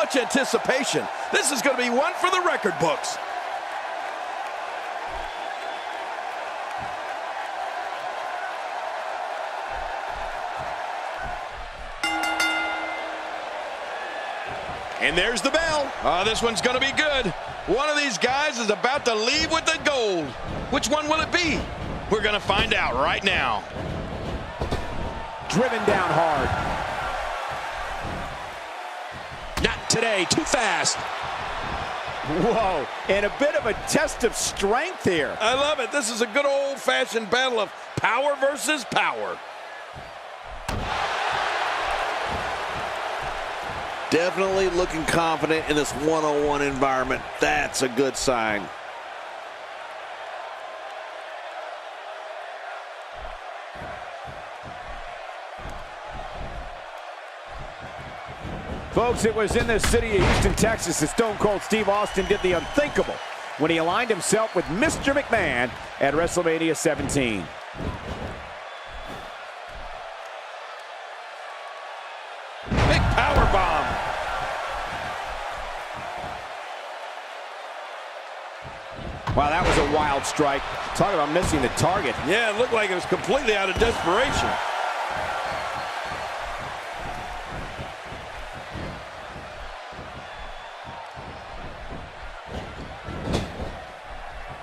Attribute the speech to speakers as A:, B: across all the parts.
A: much anticipation. This is going to be one for the record books. And there's the bell. Oh, this one's going to be good. One of these guys is about to leave with the gold. Which one will it be? We're going to find out right now.
B: Driven down hard.
C: Not today, too fast.
B: Whoa, and a bit of a test of strength here.
A: I love it. This is a good old-fashioned battle of power versus power.
D: Definitely looking confident in this one-on-one environment. That's a good sign.
B: Folks, it was in the city of Houston, Texas that Stone Cold Steve Austin did the unthinkable when he aligned himself with Mr. McMahon at WrestleMania 17.
A: Big power bomb.
B: Wow, that was a wild strike. Talk about missing the target.
A: Yeah, it looked like it was completely out of desperation.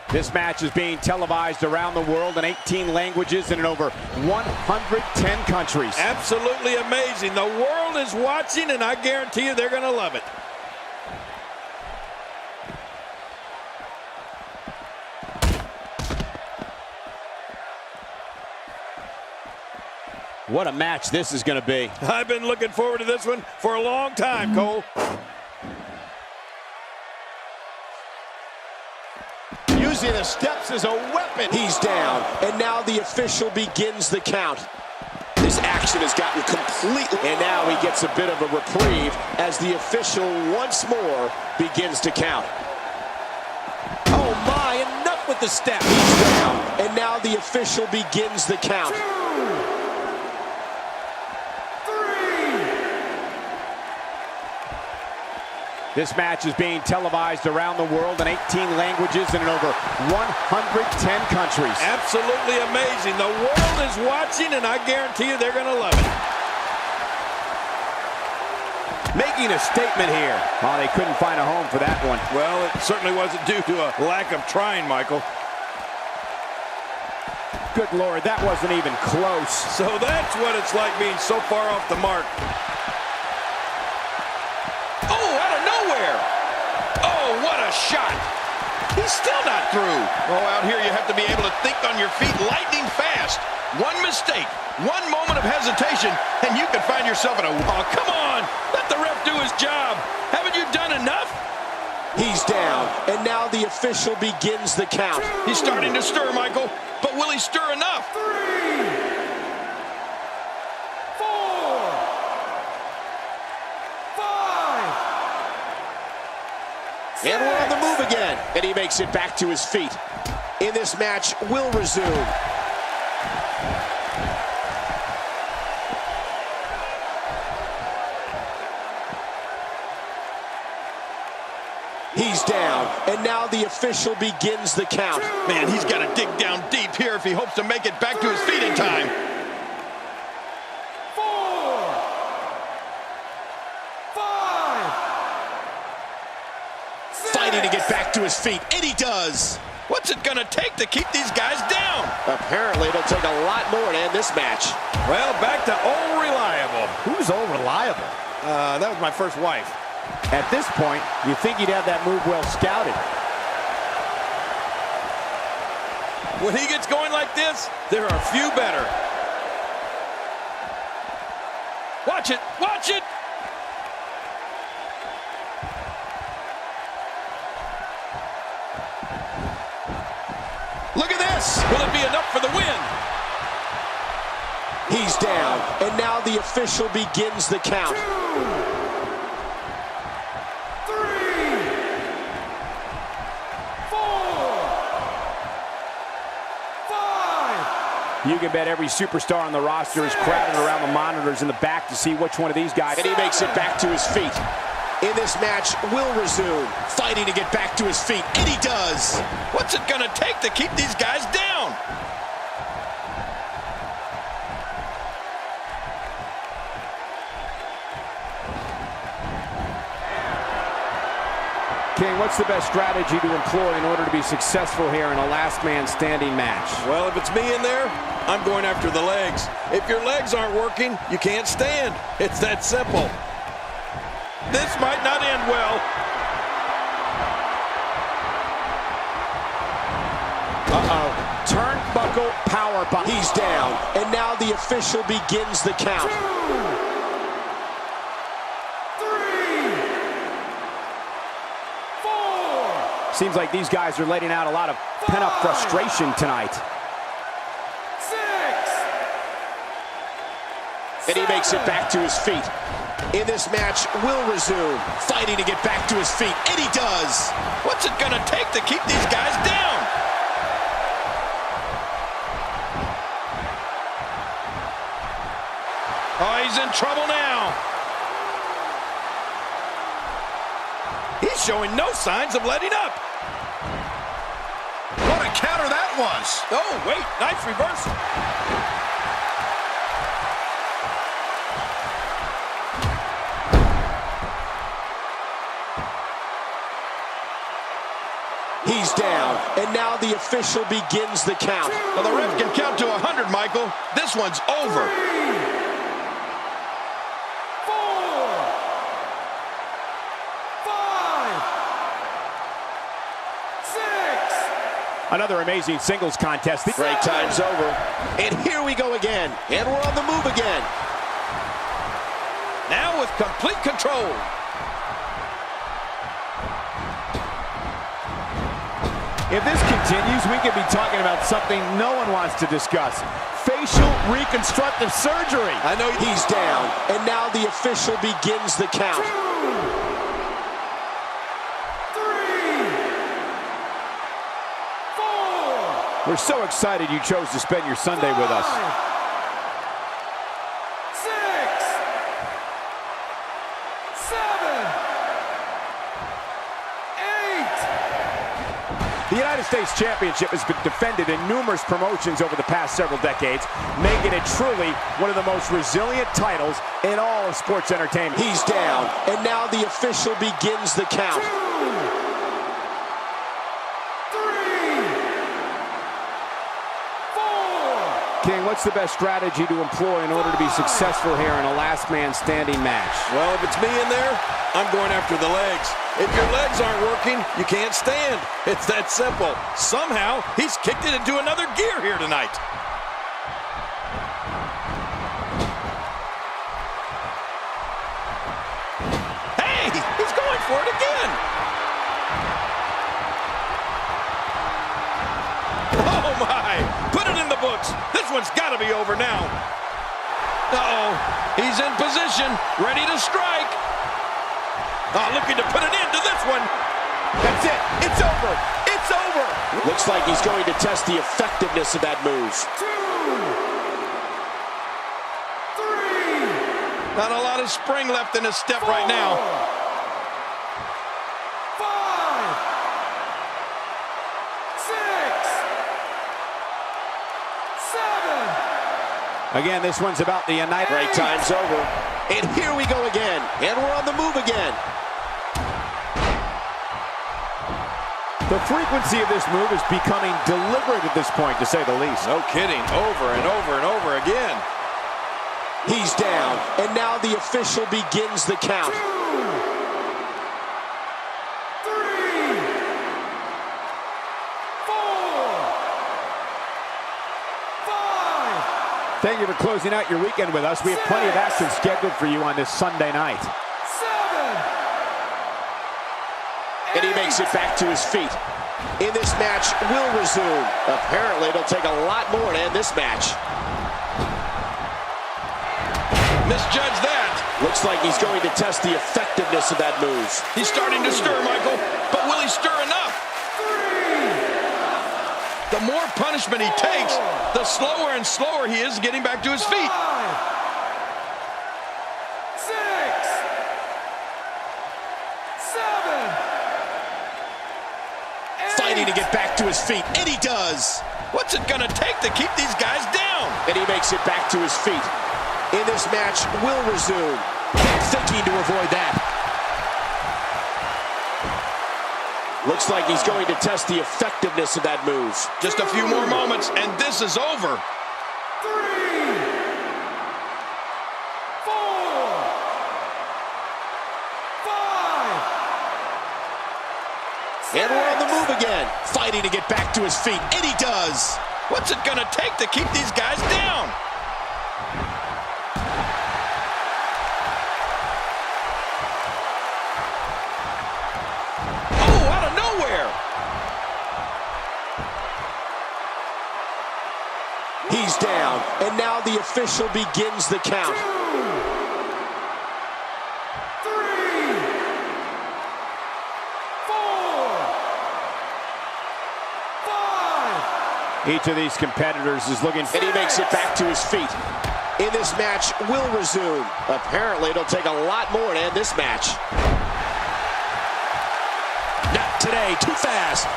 B: This match is being televised around the world in 18 languages and in over 110 countries.
A: Absolutely amazing. The world is watching, and I guarantee you they're going to love it.
B: What a match this is going to be.
A: I've been looking forward to this one for a long time, Cole.
C: Using the steps as a weapon. He's down, and now the official begins the count. This action has gotten completely... And now he gets a bit of a reprieve as the official once more begins to count. Oh my, enough with the step. He's down, and now the official begins the count.
B: This match is being televised around the world in 18 languages and in over 110 countries.
A: Absolutely amazing. The world is watching, and I guarantee you they're going to love it.
B: Making a statement here. Oh, they couldn't find a home for that one.
A: Well, it certainly wasn't due to a lack of trying, Michael.
B: Good Lord, that wasn't even close.
A: So that's what it's like being so far off the mark. Oh, out of nowhere. Oh, what a shot. He's still not through. Oh, out here you have to be able to think on your feet lightning fast. One mistake, one moment of hesitation, and you can find yourself in a... Oh, come on. Let the ref do his job. Haven't you done enough?
C: He's down, and now the official begins the count.
A: He's starting to stir, Michael, but will he stir enough?
E: 3, 4, 5.
C: And we're on the move again, and he makes it back to his feet. In this match, will resume. He's down, and now the official begins the count.
A: Man, he's got to dig down deep here if he hopes to make it back to his feet in time.
E: 4, 5.
C: Fighting to get back to his feet, and he does.
A: What's it going to take to keep these guys down?
C: Apparently, it'll take a lot more to end this match.
A: Well, back to old reliable.
B: Who's old reliable?
A: That was my first wife.
B: At this point, you think he'd have that move well scouted.
A: When he gets going like this, there are a few better. Watch it, watch it! Look at this! Will it be enough for the win?
C: He's down, and now the official begins the count.
E: 2, 3, 4, 5.
B: You can bet every superstar on the roster is crowded around the monitors in the back to see which one of these guys.
C: And he makes it back to his feet. in this match will resume, fighting to get back to his feet, and he does.
A: What's it gonna take to keep these guys down?
B: King, what's the best strategy to employ in order to be successful here in a last man standing match?
A: Well, if it's me in there, I'm going after the legs. If your legs aren't working, you can't stand. It's that simple. This might not end well.
B: Uh-oh. Turnbuckle powerbomb.
C: He's down, and now the official begins the count.
E: 4.
B: Seems like these guys are letting out a lot of pent-up frustration tonight.
E: 6.
C: And he makes it back to his feet. In this match will resume, fighting to get back to his feet, and he does.
A: What's it gonna take to keep these guys down? Oh, he's in trouble now. He's showing no signs of letting up. What a counter that was. Oh, wait, nice reversal.
C: He's down, and now the official begins the count.
A: Well, the ref can count to 100, Michael. This one's over.
E: 4. 5. 6.
B: Another amazing singles contest.
C: Break time's over, and here we go again, and we're on the move again.
A: Now with complete control.
B: If this continues, we could be talking about something no one wants to discuss. Facial reconstructive surgery.
C: I know he's down, and now the official begins the
E: 2.
C: count.
E: 3. 4.
B: We're so excited you chose to spend your Sunday with us.
E: 5. 6. 7. 8.
B: The United States Championship has been defended in numerous promotions over the past several decades, making it truly one of the most resilient titles in all of sports entertainment.
C: He's down, and now the official begins the
E: 2.
C: count.
E: 3. 4.
B: King, what's the best strategy to employ in order to be successful here in a last man standing match?
A: Well, if it's me in there, I'm going after the legs. If your legs aren't working, you can't stand. It's that simple. Somehow, he's kicked it into another gear here tonight. Hey, he's going for it again. Oh, my. Put it in the books. This one's got to be over now. Uh-oh. He's in position, ready to strike. Looking to put an end to this one.
B: That's it. It's over. It's over.
C: Looks like he's going to test the effectiveness of that move.
E: 2. 3.
A: Not a lot of spring left in his step right now.
E: 5. 6. 7.
B: Again, this one's about the United.
C: Break time's over, and here we go again, and we're on the move again.
B: The frequency of this move is becoming deliberate at this point, to say the least.
A: No kidding. Over and over and over again.
C: He's down, and now the official begins the
E: 2.
C: count.
E: 3. 4. 5.
B: Thank you for closing out your weekend with us. We have plenty of action scheduled for you on this Sunday night.
E: 7.
C: And he makes it back to his feet. In this match will resume. Apparently, it'll take a lot more to end this match.
A: Misjudged that.
C: Looks like he's going to test the effectiveness of that move.
A: He's starting to stir, Michael. But will he stir enough?
E: 3.
A: The more punishment he takes, the slower and slower he is getting back to his feet.
E: 5. 6. 7.
C: Fighting to get back to his feet, and he does.
A: What's it gonna take to keep these guys down?
C: And he makes it back to his feet. In this match will resume. Keep thinking to avoid that. Looks like he's going to test the effectiveness of that move.
A: Just a few more moments, and this is over.
E: 3, 4, 5.
C: And we're on the move again. Fighting to get back to his feet, and he does.
A: What's it gonna take to keep these guys down? Oh, out of nowhere!
C: He's down, and now the official begins the count.
E: 2, 3, 4, 5.
B: Each of these competitors is looking...
C: And he makes it back to his feet. In this match will resume. Apparently, it'll take a lot more to end this match. Not today, too fast.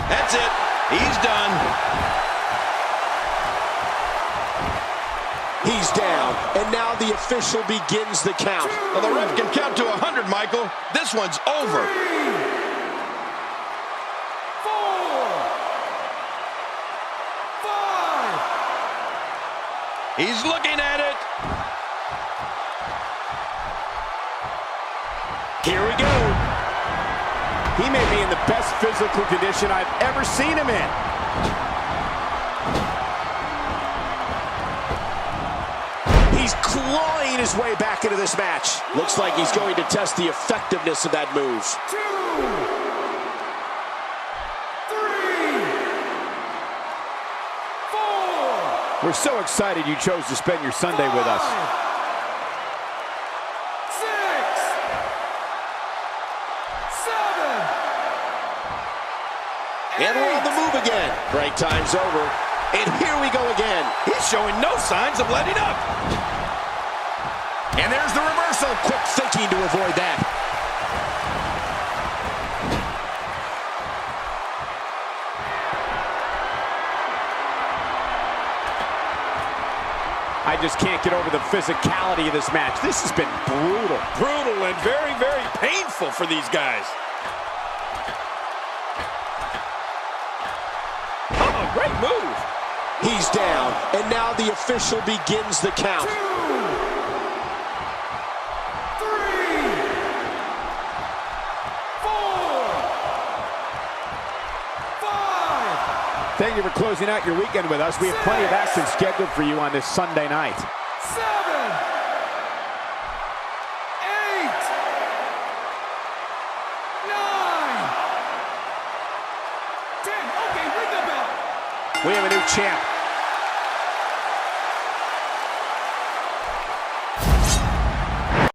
A: That's it. He's done.
C: He's down, and now the official begins the count.
A: Well, the ref can count to 100, Michael. This one's over.
E: 3, 4, 5.
A: He's looking at it.
C: Here we go.
B: He may be in the best physical condition I've ever seen him in.
C: He's clawing his way back into this match. Looks like he's going to test the effectiveness of that move.
E: 2, 3, 4.
B: We're so excited you chose to spend your Sunday with us.
E: 6, 7.
C: And we're on the move again. Break time's over. And here we go again.
A: He's showing no signs of letting up.
C: And there's the reversal. Quick thinking to avoid that.
B: I just can't get over the physicality of this match. This has been brutal.
A: Brutal and very, very painful for these guys. Oh, great move.
C: He's down, and now the official begins the count.
E: 2, 3, 4, 5.
B: Thank you for closing out your weekend with us. We have plenty of action scheduled for you on this Sunday night.
E: 7, 8, 9, 10. Okay, ring the bell.
B: We have a new champ.